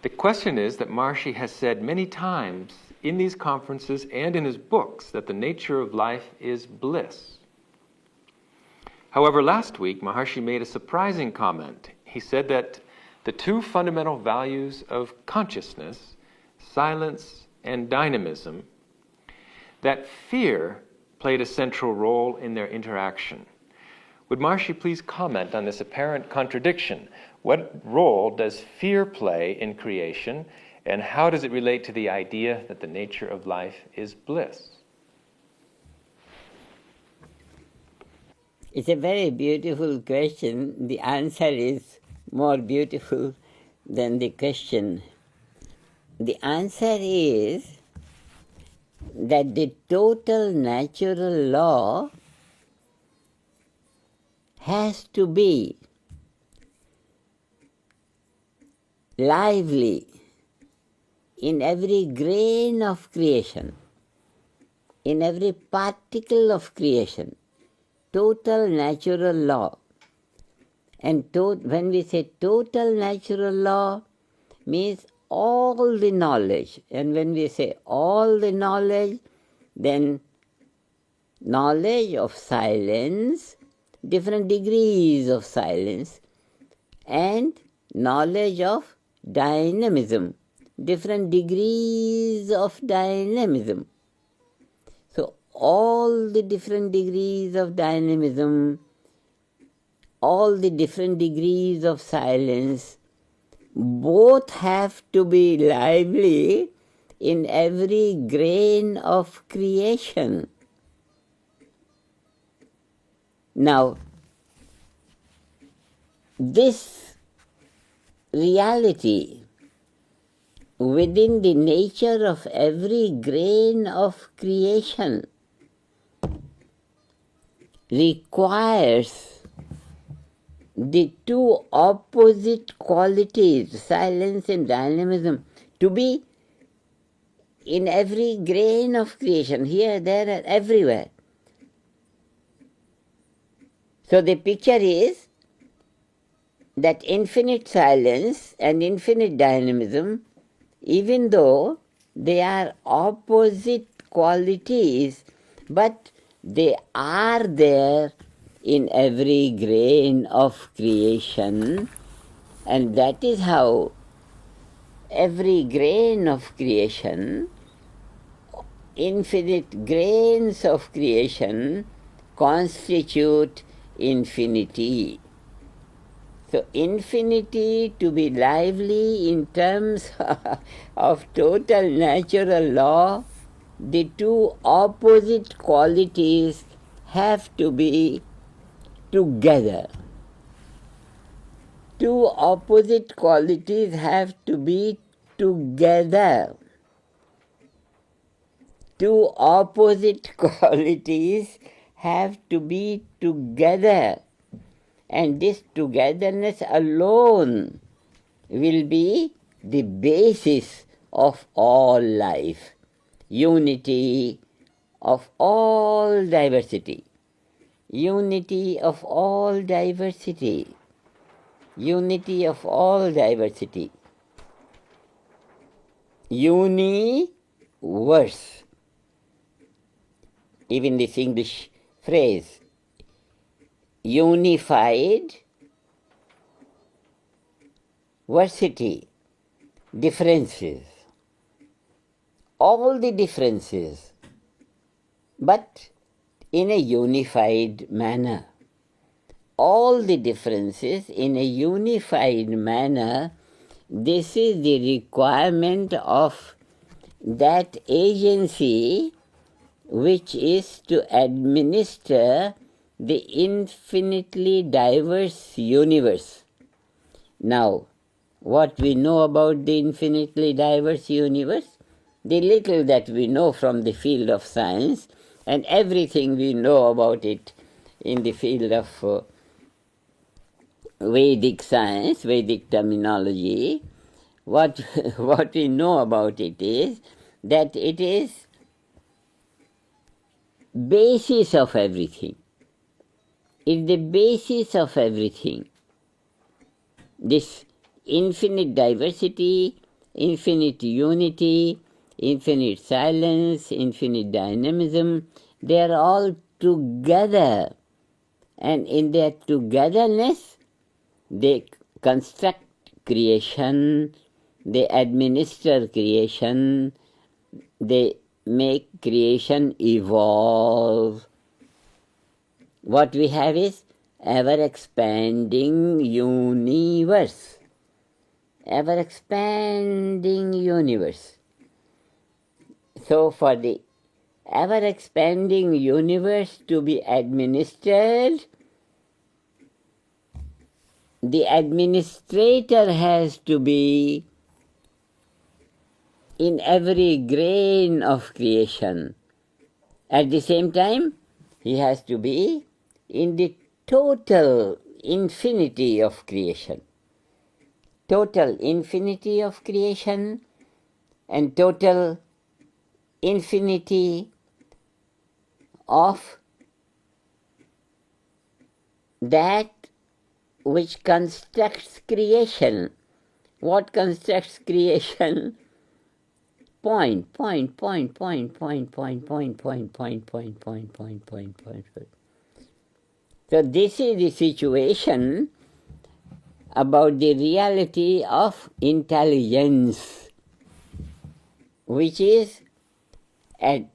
The question is that Maharishi has said many times in these conferences and in his books that the nature of life is bliss. However, last week, Maharishi made a surprising comment. He said that the two fundamental values of consciousness, silence and dynamism, that fear played a central role in their interaction. Would Maharishi please comment on this apparent contradiction? What role does fear play in creation, and how does it relate to the idea that the nature of life is bliss? It's a very beautiful question. The answer is more beautiful than the question. The answer is that the total natural law has to be lively in every grain of creation, in every particle of creation. Total natural law. And when we say total natural law, means all the knowledge. And when we say all the knowledge, then knowledge of silence, different degrees of silence, and knowledge of dynamism, different degrees of dynamism. So all the different degrees of dynamism, all the different degrees of silence, both have to be lively in every grain of creation. Now, this reality within the nature of every grain of creation requires the two opposite qualities, silence and dynamism, to be in every grain of creation, here, there, and everywhere. So the picture is that infinite silence and infinite dynamism, even though they are opposite qualities, but they are there in every grain of creation, and that is how every grain of creation, infinite grains of creation, constitute infinity. So infinity to be lively in terms of total natural law, the two opposite qualities have to be together. Two opposite qualities have to be together. Two opposite qualities have to be together. And this togetherness alone will be the basis of all life. Unity of all diversity. Unity of all diversity. Unity of all diversity. Universe. Even this English phrase, unified versity, differences, all the differences, but in a unified manner. All the differences in a unified manner, this is the requirement of that agency which is to administer the infinitely diverse universe. Now, what we know about the infinitely diverse universe, the little that we know from the field of science, and everything we know about it in the field of Vedic science, Vedic terminology, what we know about it is that it is basis of everything. It's the basis of everything. This infinite diversity infinite unity, infinite silence, infinite dynamism. They are all together. And in their togetherness, they construct creation, they administer creation, they make creation evolve. What we have is ever-expanding universe. Ever-expanding universe. So for the ever-expanding universe to be administered, the administrator has to be in every grain of creation. At the same time, he has to be in the total infinity of creation. Total infinity of creation and total infinity of that which constructs creation. What constructs creation? Point. So this is the situation about the reality of intelligence, which is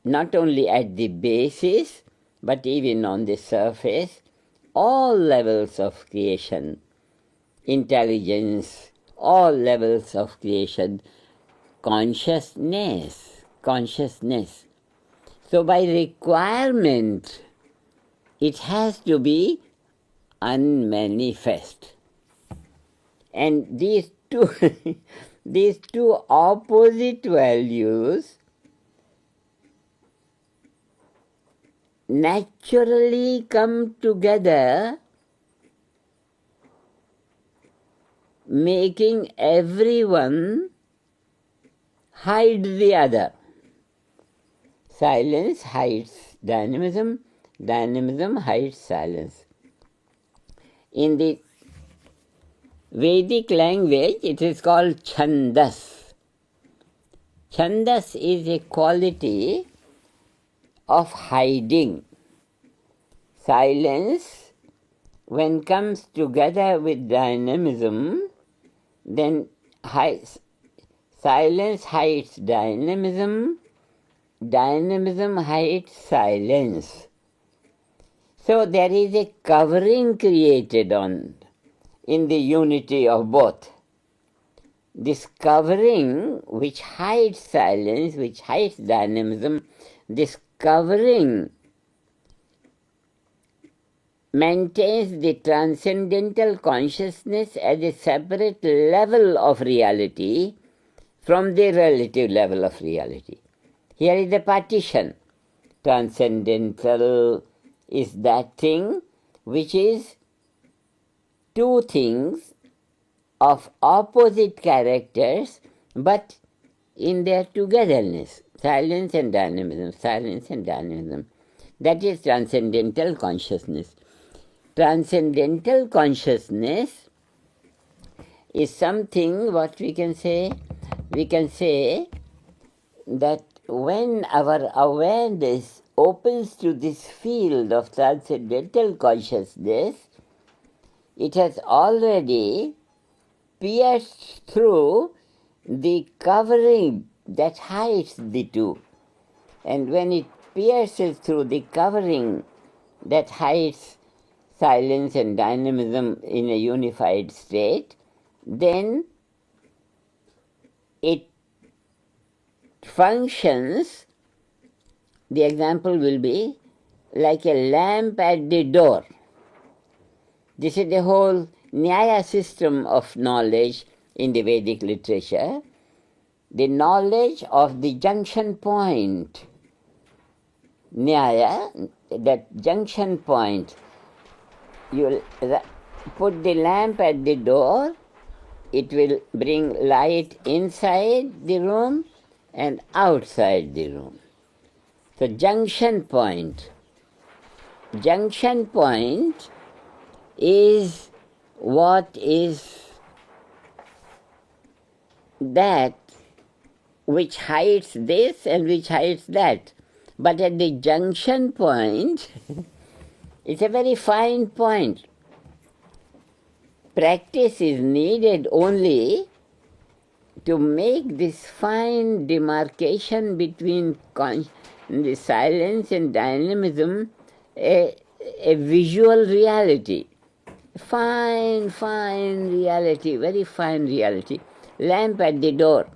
not only at the basis, but even on the surface, all levels of creation, intelligence, all levels of creation, consciousness. So by requirement, it has to be unmanifest. And these two opposite values naturally come together, making everyone hide the other. Silence hides dynamism, dynamism hides silence. In the Vedic language, it is called chandas. Chandas is a quality of hiding. Silence, when comes together with dynamism, then silence hides dynamism, dynamism hides silence. So there is a covering created in the unity of both. This covering which hides silence, which hides dynamism, this covering maintains the transcendental consciousness as a separate level of reality from the relative level of reality. Here is the partition. Transcendental is that thing which is two things of opposite characters, but in their togetherness, silence and dynamism. That is transcendental consciousness. Transcendental consciousness is something what we can say. We can say that when our awareness opens to this field of transcendental consciousness, it has already pierced through the covering that hides the two. And when it pierces through the covering that hides silence and dynamism in a unified state, then it functions, the example will be like a lamp at the door. This is the whole Nyaya system of knowledge in the Vedic literature, the knowledge of the junction point. Nyaya, that junction point, you will put the lamp at the door, it will bring light inside the room and outside the room. So junction point is what is that which hides this and which hides that. But at the junction point, it's a very fine point. Practice is needed only to make this fine demarcation between the silence and dynamism a visual reality. Fine reality, very fine reality. Lamp at the door.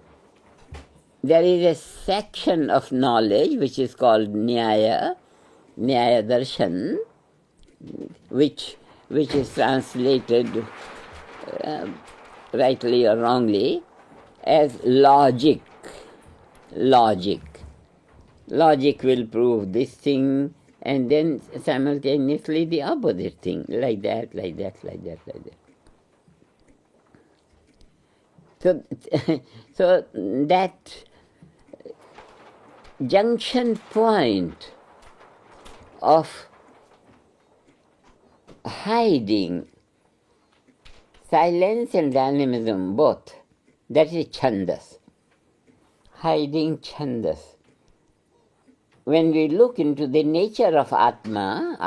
There is a section of knowledge which is called Nyaya Darshan, which is translated rightly or wrongly as logic. Logic will prove this thing, and then simultaneously the opposite thing, like that. So that junction point of hiding silence and dynamism both, that is chandas. Hiding chandas. When we look into the nature of Atma,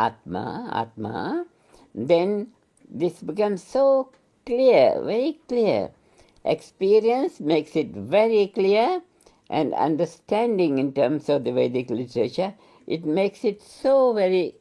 then this becomes so clear, very clear. Experience makes it very clear, and understanding in terms of the Vedic literature, it makes it so very